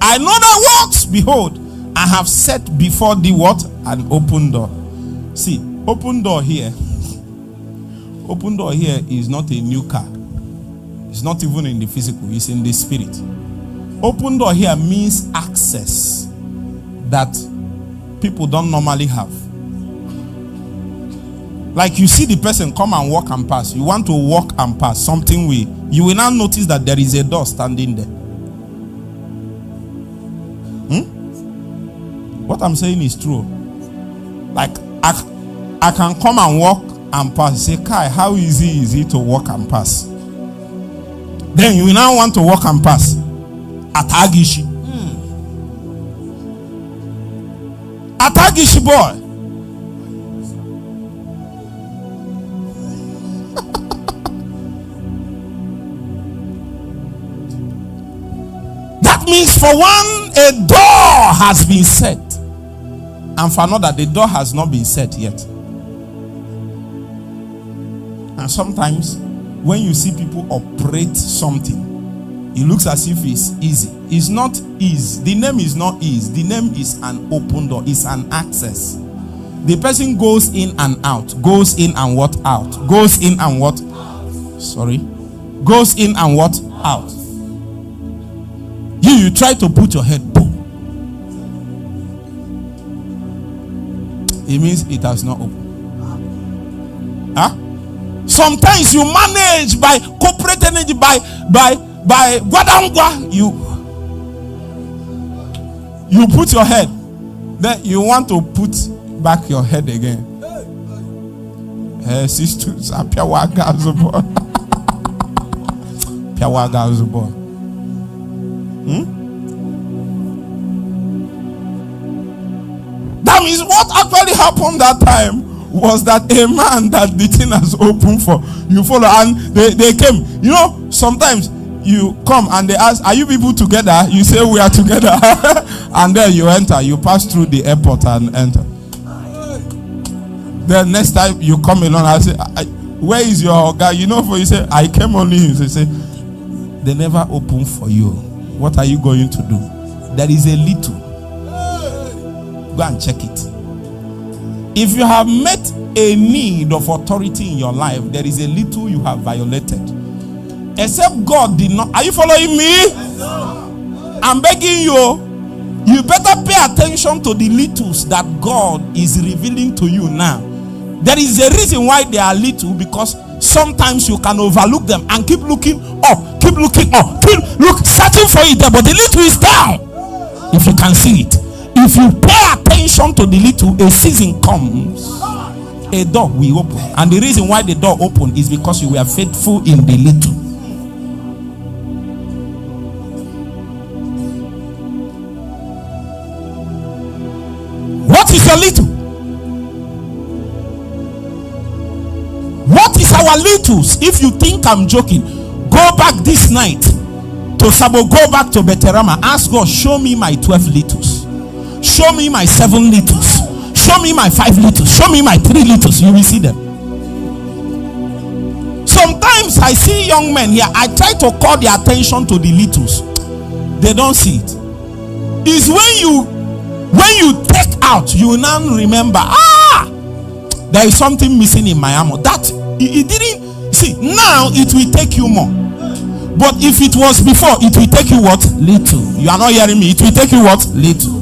I know thy works. Behold, I have set before thee what? An open door. See, open door here. Open door here is not a new car. It's not even in the physical. It's in the spirit. Open door here means access that people don't normally have. Like you see the person come and walk and pass. You want to walk and pass. Something you will now notice that there is a door standing there. What I'm saying is true. Like I can come and walk and pass. Say, Kai, how easy is it to walk and pass? Then you will now want to walk and pass. Atagishi. Atagishi boy. That means for one, a door has been set. And for another, the door has not been set yet. And sometimes when you see people operate something, it looks as if it's easy. It's not easy. The name is not easy. The name is an open door. It's an access. The person goes in and out. Goes in and what? Out. Goes in and what? Sorry. Goes in and what? Out. You try to put your head, boom. It means it has not opened. Huh? Sometimes you manage by corporate energy, by guadangwa. You put your head. Then you want to put back your head again. Sisters, Piawaga Zubo. Piawaga Zubo. That means what actually happened that time was that a man that the thing has opened for, you follow, and they came. You know, sometimes you come and they ask, are you people together? You say we are together. And then you enter, you pass through the airport and enter. Then next time you come along, I say, where is your guy? You know, for you say, I came only. They say, they never open for you. What are you going to do? There is a little. Go and check it. If you have met a need of authority in your life, there is a little you have violated. Except God did not. Are you following me? I'm begging you. You better pay attention to the littles that God is revealing to you now. There is a reason why they are little, because sometimes you can overlook them and keep looking up, keep looking up, searching for it there, but the little is down. If you can see it, if you pay attention to the little, a season comes, a door will open. And the reason why the door opened is because you were faithful in the little. What is your little? What is our littles? If you think I'm joking, go back this night to Sabo, go back to Beterama, ask God, show me my 12 littles, show me my 7 littles, show me my 5 littles, show me my 3 littles. You will see them. Sometimes I see young men here, I try to call their attention to the littles, they don't see it. It's when you take out, you now remember, there is something missing in my armor. That it didn't see. Now it will take you more. But if it was before, it will take you what? Little. You are not hearing me. It will take you what? Little.